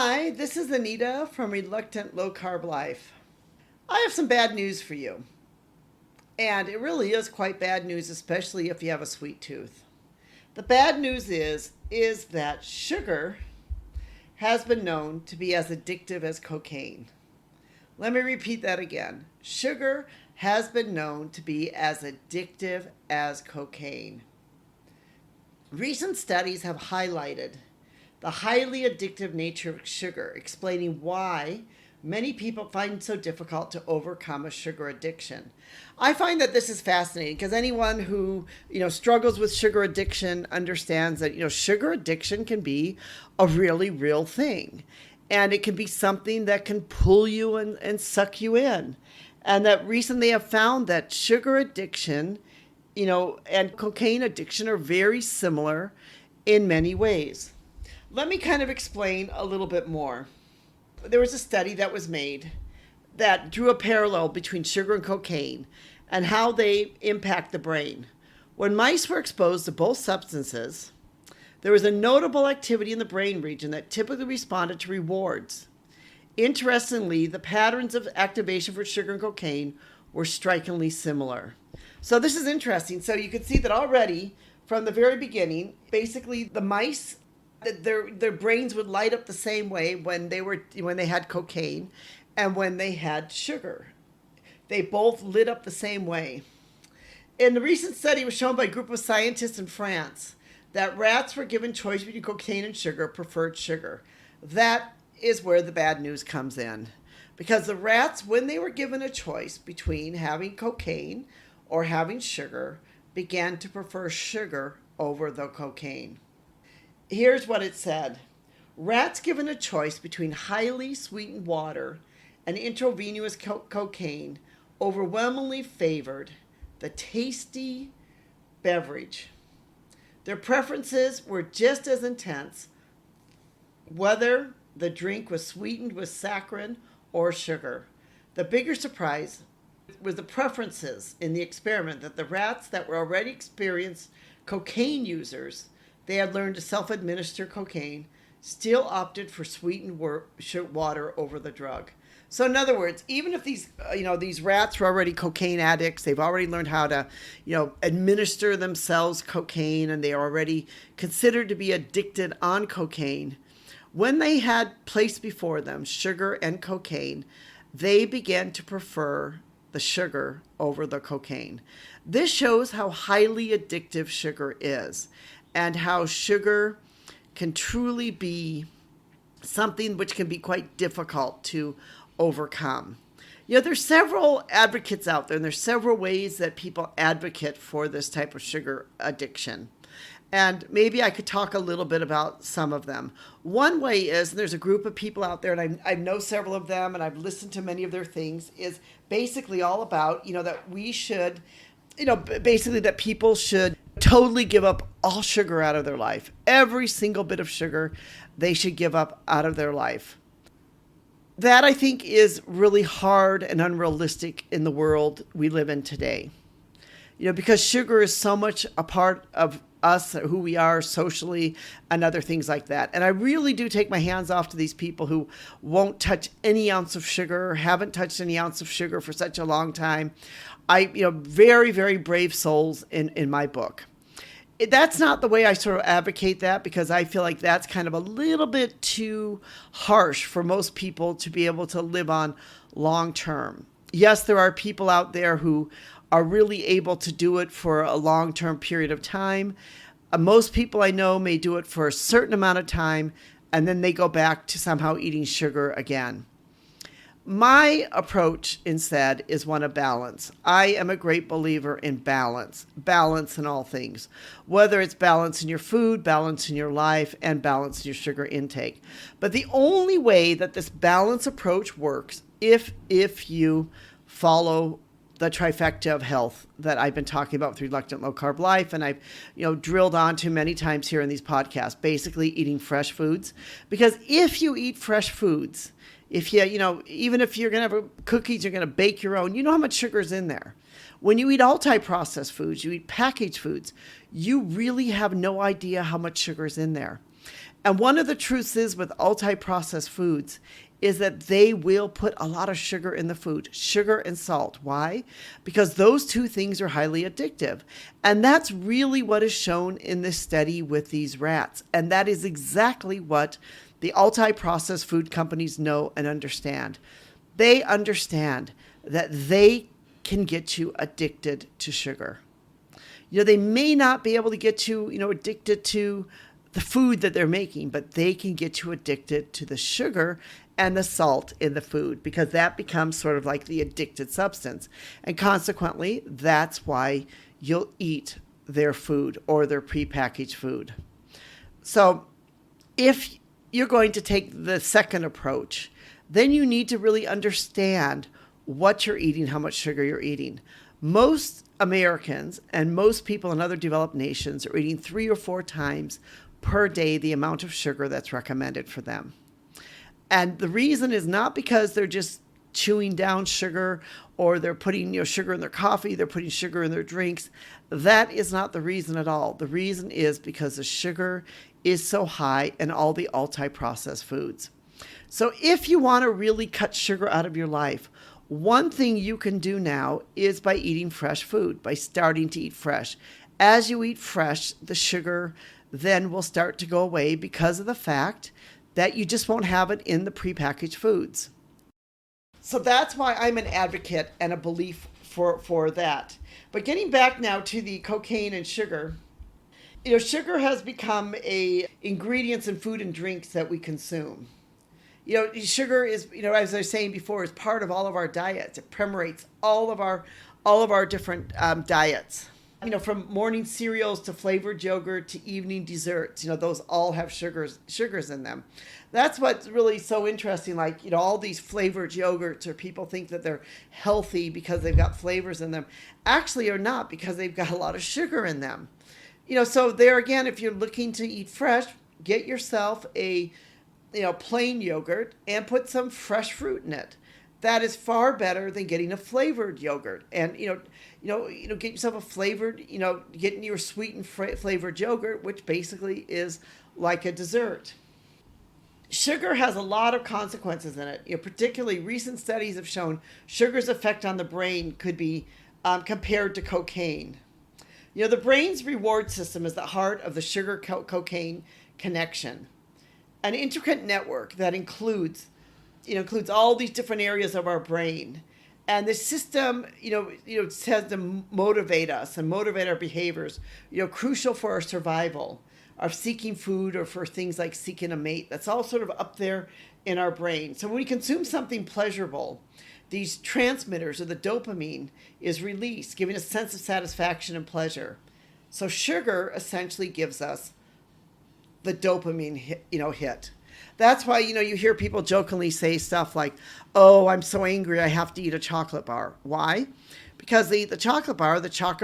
Hi, this is Anita from Reluctant Low Carb Life. I have some bad news for you. And it really is quite bad news, especially if you have a sweet tooth. The bad news is that sugar has been known to be as addictive as cocaine. Let me repeat that again. Sugar has been known to be as addictive as cocaine. Recent studies have highlighted the highly addictive nature of sugar, explaining why many people find it so difficult to overcome a sugar addiction. I find that this is fascinating because anyone who, struggles with sugar addiction understands that, sugar addiction can be a really real thing. And it can be something that can pull you and suck you in. And that recently have found that sugar addiction, and cocaine addiction are very similar in many ways. Let me kind of explain a little bit more. There was a study that was made that drew a parallel between sugar and cocaine and how they impact the brain. When mice were exposed to both substances, there was a notable activity in the brain region that typically responded to rewards. Interestingly, the patterns of activation for sugar and cocaine were strikingly similar. So this is interesting. So you can see that already from the very beginning, basically the mice, their brains would light up the same way when they had cocaine and when they had sugar. They both lit up the same way. In the recent study, it was shown by a group of scientists in France that rats were given choice between cocaine and sugar, preferred sugar. That is where the bad news comes in. Because the rats, when they were given a choice between having cocaine or having sugar, began to prefer sugar over the cocaine. Here's what it said. Rats given a choice between highly sweetened water and intravenous cocaine overwhelmingly favored the tasty beverage. Their preferences were just as intense, whether the drink was sweetened with saccharin or sugar. The bigger surprise was the preferences in the experiment that the rats that were already experienced cocaine users, they had learned to self-administer cocaine, still opted for sweetened water over the drug. So in other words, even if these rats were already cocaine addicts, they've already learned how to, administer themselves cocaine, and they are already considered to be addicted on cocaine. When they had placed before them sugar and cocaine, they began to prefer the sugar over the cocaine. This shows how highly addictive sugar is and how sugar can truly be something which can be quite difficult to overcome. There's several advocates out there, and there's several ways that people advocate for this type of sugar addiction. And maybe I could talk a little bit about some of them. One way is, and there's a group of people out there, and I know several of them, and I've listened to many of their things, is basically all about, that we should, basically that people should totally give up all sugar out of their life. Every single bit of sugar they should give up out of their life. That, I think, is really hard and unrealistic in the world we live in today. Because sugar is so much a part of us, who we are socially, and other things like that. And I really do take my hands off to these people who won't touch any ounce of sugar, or haven't touched any ounce of sugar for such a long time. Very, very brave souls in my book. That's not the way I sort of advocate that, because I feel like that's kind of a little bit too harsh for most people to be able to live on long term. Yes, there are people out there who are really able to do it for a long-term period of time. Most people I know may do it for a certain amount of time, and then they go back to somehow eating sugar again. My approach instead is one of balance. I am a great believer in balance in all things, whether it's balance in your food, balance in your life, and balance in your sugar intake. But the only way that this balance approach works, if you follow the trifecta of health that I've been talking about with Reluctant Low Carb Life, and I've drilled onto many times here in these podcasts, basically eating fresh foods. Because if you eat fresh foods, if even if you're going to have cookies, you're going to bake your own, you know how much sugar is in there. When you eat multi-processed foods, you eat packaged foods, you really have no idea how much sugar is in there. And one of the truths is with ultra-processed foods is that they will put a lot of sugar in the food, sugar and salt. Why? Because those two things are highly addictive. And that's really what is shown in this study with these rats. And that is exactly what the ultra-processed food companies know and understand. They understand that they can get you addicted to sugar. They may not be able to get you, addicted to the food that they're making, but they can get you addicted to the sugar and the salt in the food, because that becomes sort of like the addicted substance. And consequently, that's why you'll eat their food or their prepackaged food. So if you're going to take the second approach, then you need to really understand what you're eating, how much sugar you're eating. Most Americans and most people in other developed nations are eating 3 or 4 times per day the amount of sugar that's recommended for them. And the reason is not because they're just chewing down sugar or they're putting sugar in their coffee, they're putting sugar in their drinks. That is not the reason at all. The reason is because the sugar is so high in all the ultra-processed foods. So if you want to really cut sugar out of your life, one thing you can do now is by eating fresh food, by starting to eat fresh. As you eat fresh, the sugar then will start to go away because of the fact that you just won't have it in the prepackaged foods. So that's why I'm an advocate and a belief for that. But getting back now to the cocaine and sugar, sugar has become a ingredients in food and drinks that we consume. Sugar is, as I was saying before, is part of all of our diets. It permeates all of our different diets. From morning cereals to flavored yogurt to evening desserts, those all have sugars in them. That's what's really so interesting. Like, all these flavored yogurts, or people think that they're healthy because they've got flavors in them, actually are not, because they've got a lot of sugar in them. So there again, if you're looking to eat fresh, get yourself a plain yogurt and put some fresh fruit in it. That is far better than getting a flavored yogurt. And get yourself a flavored, getting your sweetened flavored yogurt, which basically is like a dessert. Sugar has a lot of consequences in it. Particularly recent studies have shown sugar's effect on the brain could be compared to cocaine. The brain's reward system is the heart of the sugar-cocaine connection. An intricate network that includes all these different areas of our brain. And the system, says to motivate us and motivate our behaviors, crucial for our survival, of seeking food, or for things like seeking a mate. That's all sort of up there in our brain. So when we consume something pleasurable, these transmitters of the dopamine is released, giving a sense of satisfaction and pleasure. So sugar essentially gives us the dopamine hit. That's why, you hear people jokingly say stuff like, oh, I'm so angry, I have to eat a chocolate bar. Why? Because they eat the chocolate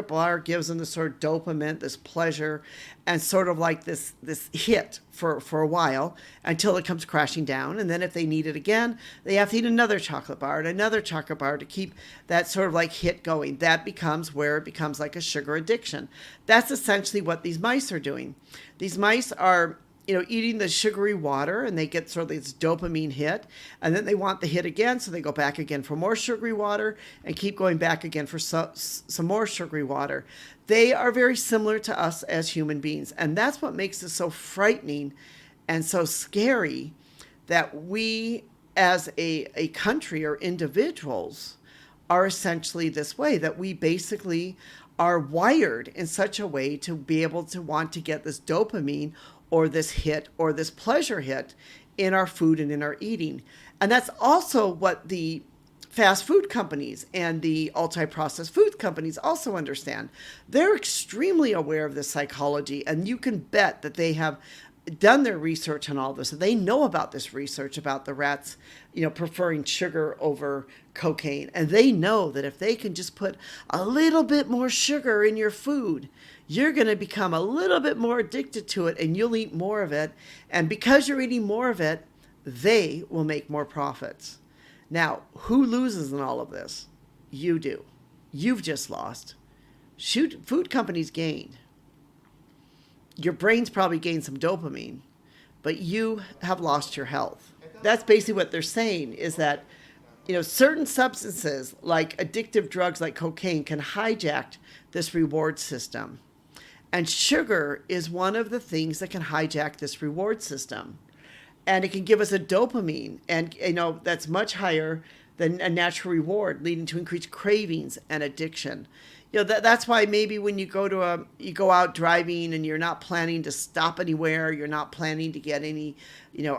bar gives them this sort of dopamine, this pleasure, and sort of like this hit for a while until it comes crashing down. And then if they need it again, they have to eat another chocolate bar and another chocolate bar to keep that sort of like hit going. That becomes where it becomes like a sugar addiction. That's essentially what these mice are doing. These mice are eating the sugary water, and they get sort of this dopamine hit, and then they want the hit again, so they go back again for more sugary water and keep going back again for some more sugary water. They are very similar to us as human beings, and that's what makes it so frightening and so scary, that we as a country or individuals are essentially this way, that we basically are wired in such a way to be able to want to get this dopamine or this hit or this pleasure hit in our food and in our eating. And that's also what the fast food companies and the ultra-processed food companies also understand. They're extremely aware of this psychology, and you can bet that they have done their research on all this. They know about this research about the rats, preferring sugar over cocaine. And they know that if they can just put a little bit more sugar in your food, you're going to become a little bit more addicted to it, and you'll eat more of it. And because you're eating more of it, they will make more profits. Now, who loses in all of this? You do. You've just lost. Food companies gained. Your brain's probably gained some dopamine, but you have lost your health. That's basically what they're saying, is that certain substances like addictive drugs like cocaine can hijack this reward system. And sugar is one of the things that can hijack this reward system. And it can give us a dopamine, and that's much higher than a natural reward, leading to increased cravings and addiction. That's why maybe when you go out driving and you're not planning to stop anywhere, you're not planning to get any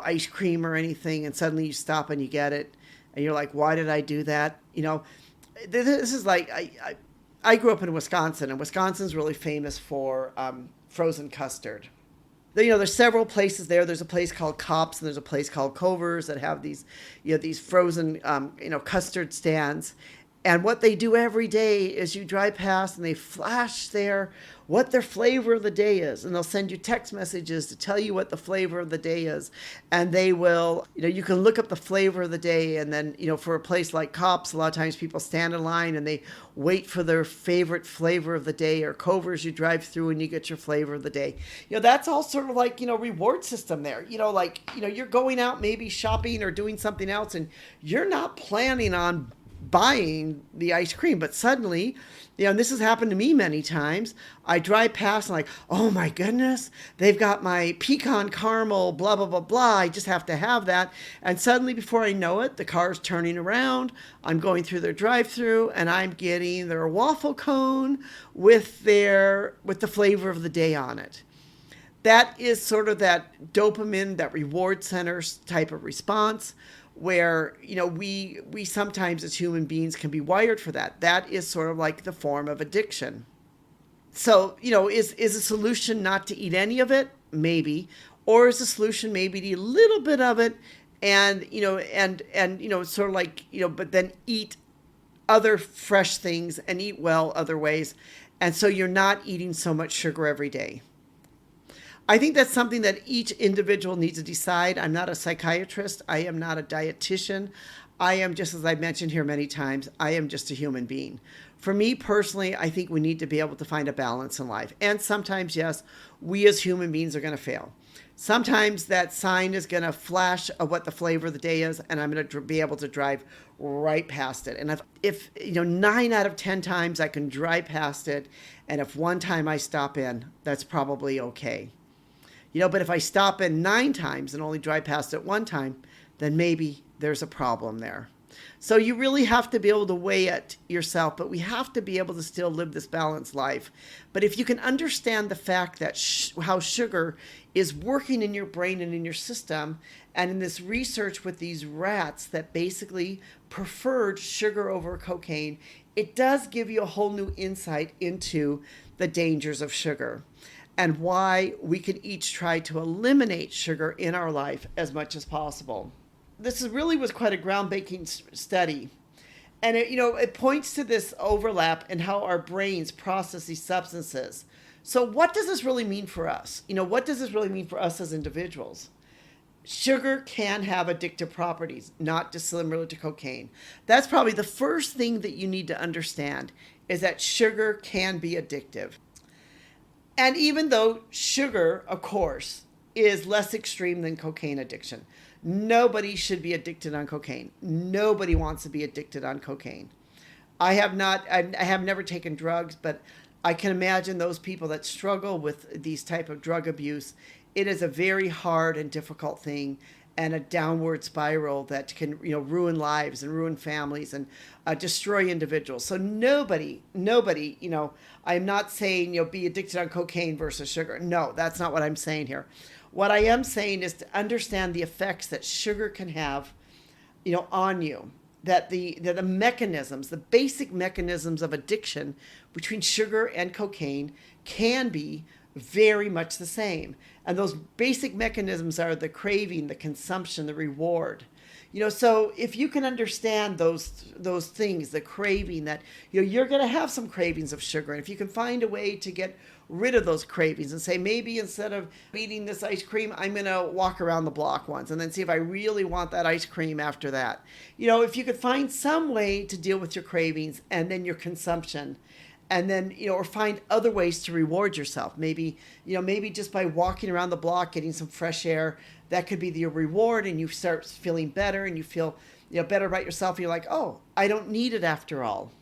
ice cream or anything, and suddenly you stop and you get it, and you're like, why did I do that? This is like, I grew up in Wisconsin, and Wisconsin's really famous for frozen custard. There's several places there. There's a place called Kopp's, and there's a place called Culver's that have these frozen custard stands. And what they do every day is you drive past and they flash there what their flavor of the day is. And they'll send you text messages to tell you what the flavor of the day is. And they will, you can look up the flavor of the day. And then, for a place like Kopp's, a lot of times people stand in line and they wait for their favorite flavor of the day. Or Culver's, you drive through and you get your flavor of the day. That's all sort of like, reward system there. You're going out maybe shopping or doing something else, and you're not planning on buying the ice cream, but suddenly, and this has happened to me many times, I drive past and like, oh my goodness, they've got my pecan caramel, blah, blah, blah, blah. I just have to have that. And suddenly, before I know it, the car's turning around. I'm going through their drive-through and I'm getting their waffle cone with the flavor of the day on it. That is sort of that dopamine, that reward center type of response, where we sometimes as human beings can be wired for that. That is sort of like the form of addiction. So is a solution not to eat any of it? Maybe. Or is the solution maybe to eat a little bit of it, and sort of like but then eat other fresh things and eat well other ways, and so you're not eating so much sugar every day. I think that's something that each individual needs to decide. I'm not a psychiatrist. I am not a dietitian. I am, just as I've mentioned here many times, I am just a human being. For me personally, I think we need to be able to find a balance in life. And sometimes, yes, we as human beings are going to fail. Sometimes that sign is going to flash of what the flavor of the day is, and I'm going to be able to drive right past it. And if 9 out of 10 times I can drive past it, and if one time I stop in, that's probably okay. But if I stop in 9 times and only drive past it one time, then maybe there's a problem there. So you really have to be able to weigh it yourself, but we have to be able to still live this balanced life. But if you can understand the fact that how sugar is working in your brain and in your system, and in this research with these rats that basically preferred sugar over cocaine, it does give you a whole new insight into the dangers of sugar, and why we can each try to eliminate sugar in our life as much as possible. This really was quite a groundbreaking study. And it points to this overlap in how our brains process these substances. So what does this really mean for us? What does this really mean for us as individuals? Sugar can have addictive properties, not dissimilar to cocaine. That's probably the first thing that you need to understand, is that sugar can be addictive. And even though sugar, of course, is less extreme than cocaine addiction, nobody should be addicted on cocaine. Nobody wants to be addicted on cocaine. I have never taken drugs, but I can imagine those people that struggle with these type of drug abuse. It is a very hard and difficult thing, and a downward spiral that can ruin lives and ruin families and destroy individuals. So nobody, I'm not saying be addicted on cocaine versus sugar. No, that's not what I'm saying here. What I am saying is to understand the effects that sugar can have on you, that the mechanisms, the basic mechanisms of addiction between sugar and cocaine can be very much the same. And those basic mechanisms are the craving, the consumption, the reward. So if you can understand those things, the craving, that you're going to have some cravings of sugar, and if you can find a way to get rid of those cravings and say, maybe instead of eating this ice cream, I'm going to walk around the block once and then see if I really want that ice cream after that. If you could find some way to deal with your cravings and then your consumption, And then, or find other ways to reward yourself. Maybe, maybe just by walking around the block, getting some fresh air, that could be your reward, and you start feeling better, and you feel, better about yourself. And you're like, oh, I don't need it after all.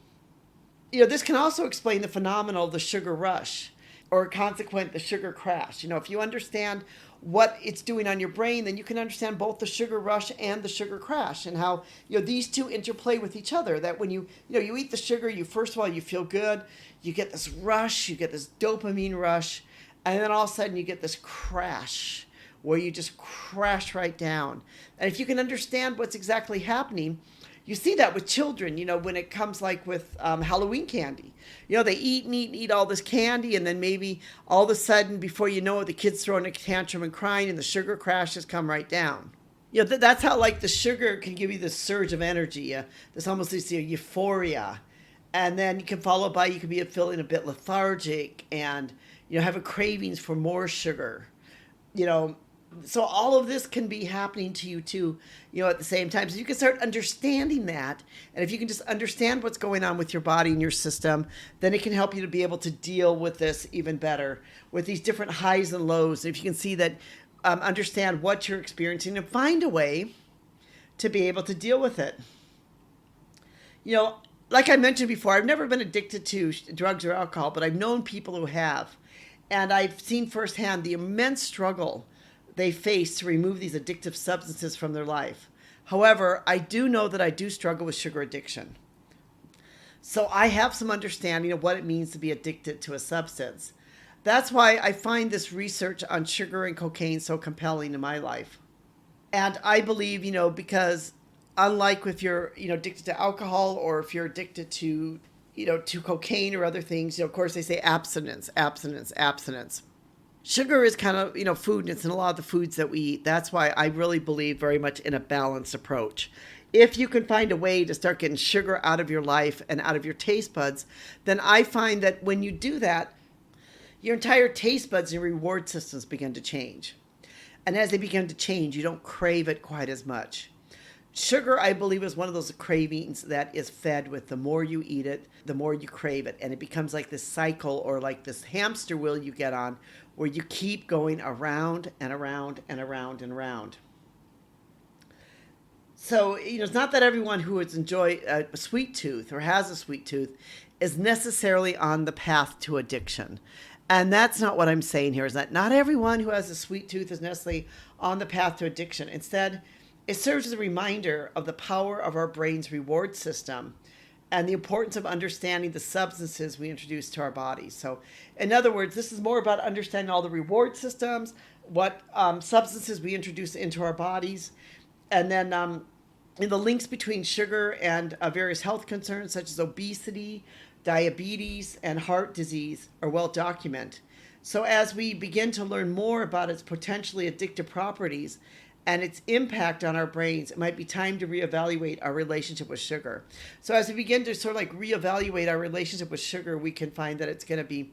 This can also explain the phenomenon of the sugar rush, or consequent the sugar crash. If you understand what it's doing on your brain, then you can understand both the sugar rush and the sugar crash, and how these two interplay with each other. That when you eat the sugar, you first of all you feel good, you get this rush, you get this dopamine rush, and then all of a sudden you get this crash where you just crash right down. And if you can understand what's exactly happening, you see that with children, when it comes like with Halloween candy. They eat and eat and eat all this candy, and then maybe all of a sudden, before you know it, the kid's throwing a tantrum and crying, and the sugar crashes come right down. That's how like the sugar can give you this surge of energy, this almost this euphoria. And then you can follow by, you can be feeling a bit lethargic, and, having cravings for more sugar, So all of this can be happening to you too, at the same time. So you can start understanding that. And if you can just understand what's going on with your body and your system, then it can help you to be able to deal with this even better, with these different highs and lows. If you can see that, understand what you're experiencing, and find a way to be able to deal with it. Like I mentioned before, I've never been addicted to drugs or alcohol, but I've known people who have. And I've seen firsthand the immense struggle they face to remove these addictive substances from their life. However, I do know that I do struggle with sugar addiction. So I have some understanding of what it means to be addicted to a substance. That's why I find this research on sugar and cocaine so compelling in my life. And I believe, because unlike if you're, addicted to alcohol, or if you're addicted to, to cocaine or other things, of course they say abstinence, abstinence, abstinence. Sugar is kind of, food, and it's in a lot of the foods that we eat. That's why I really believe very much in a balanced approach. If you can find a way to start getting sugar out of your life and out of your taste buds, then I find that when you do that, your entire taste buds and reward systems begin to change. And as they begin to change, you don't crave it quite as much. Sugar, I believe, is one of those cravings that is fed with the more you eat it, the more you crave it. And it becomes like this cycle, or like this hamster wheel you get on, where you keep going around and around and around and around. So, it's not that everyone who has enjoyed a sweet tooth or has a sweet tooth is necessarily on the path to addiction. And that's not what I'm saying here, is that not everyone who has a sweet tooth is necessarily on the path to addiction. Instead, it serves as a reminder of the power of our brain's reward system and the importance of understanding the substances we introduce to our bodies. So, in other words, this is more about understanding all the reward systems, what substances we introduce into our bodies, and then in the links between sugar and various health concerns such as obesity, diabetes, and heart disease are well documented. So as we begin to learn more about its potentially addictive properties and its impact on our brains, it might be time to reevaluate our relationship with sugar. So as we begin to sort of like reevaluate our relationship with sugar, we can find that it's going to be,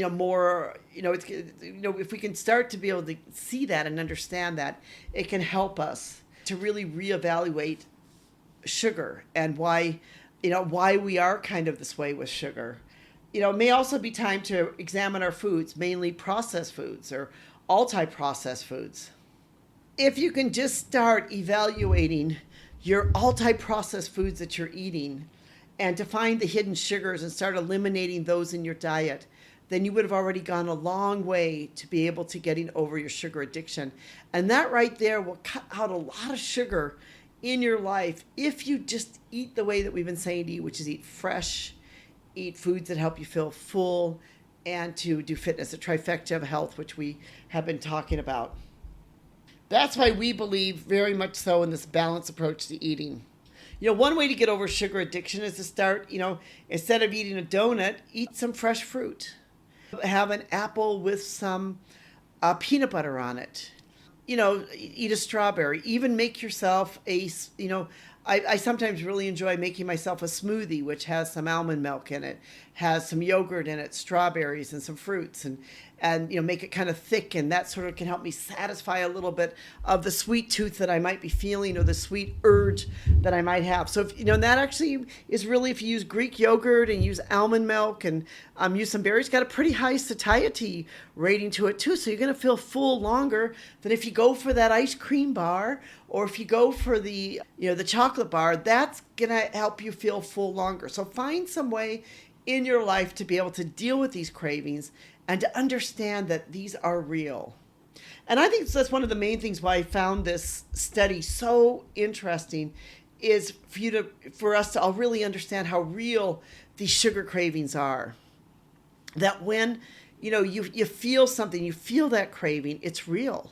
more, it's, if we can start to be able to see that and understand that, it can help us to really reevaluate sugar and why we are kind of this way with sugar. It may also be time to examine our foods, mainly processed foods or multi-processed foods. If you can just start evaluating your multi-processed foods that you're eating and to find the hidden sugars and start eliminating those in your diet, then you would have already gone a long way to be able to getting over your sugar addiction. And that right there will cut out a lot of sugar in your life if you just eat the way that we've been saying to eat, which is eat fresh, eat foods that help you feel full, and to do fitness, a trifecta of health, which we have been talking about. That's why we believe very much so in this balanced approach to eating. One way to get over sugar addiction is to start, instead of eating a donut, eat some fresh fruit. Have an apple with some peanut butter on it. Eat a strawberry. Even make yourself a I sometimes really enjoy making myself a smoothie, which has some almond milk in it, has some yogurt in it, strawberries and some fruits, and make it kind of thick, and that sort of can help me satisfy a little bit of the sweet tooth that I might be feeling or the sweet urge that I might have. So if that actually is really, if you use Greek yogurt and use almond milk and use some berries, got a pretty high satiety rating to it too. So you're going to feel full longer than if you go for that ice cream bar, or if you go for the the chocolate bar. That's going to help you feel full longer. So find some way in your life to be able to deal with these cravings and to understand that these are real. And I think that's one of the main things why I found this study so interesting, is for us to all really understand how real these sugar cravings are. That when you feel something, you feel that craving, it's real.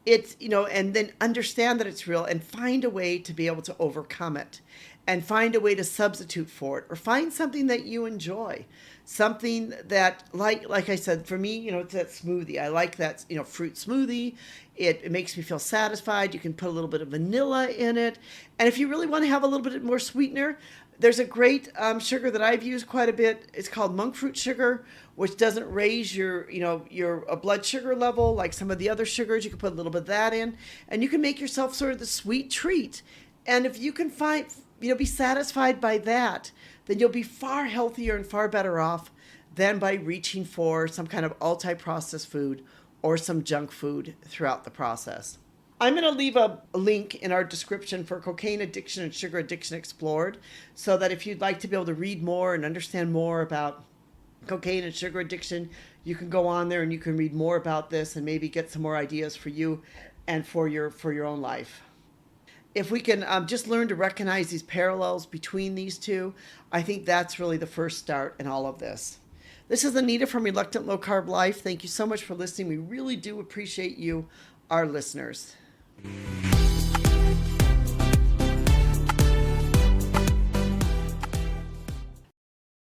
It's and then understand that it's real and find a way to be able to overcome it, and find a way to substitute for it, or find something that you enjoy, something that, like I said, for me, it's that smoothie. I like that fruit smoothie. It makes me feel satisfied. You can put a little bit of vanilla in it, and if you really want to have a little bit more sweetener, there's a great sugar that I've used quite a bit. It's called monk fruit sugar, which doesn't raise your blood sugar level like some of the other sugars. You can put a little bit of that in, and you can make yourself sort of the sweet treat. And if you can be satisfied by that, then you'll be far healthier and far better off than by reaching for some kind of ultra-processed food or some junk food throughout the process. I'm going to leave a link in our description for Cocaine Addiction and Sugar Addiction Explored, so that if you'd like to be able to read more and understand more about cocaine and sugar addiction, you can go on there and you can read more about this and maybe get some more ideas for you and for your own life. If we can just learn to recognize these parallels between these two, I think that's really the first start in all of this. This is Anita from Reluctant Low Carb Life. Thank you so much for listening. We really do appreciate you, our listeners.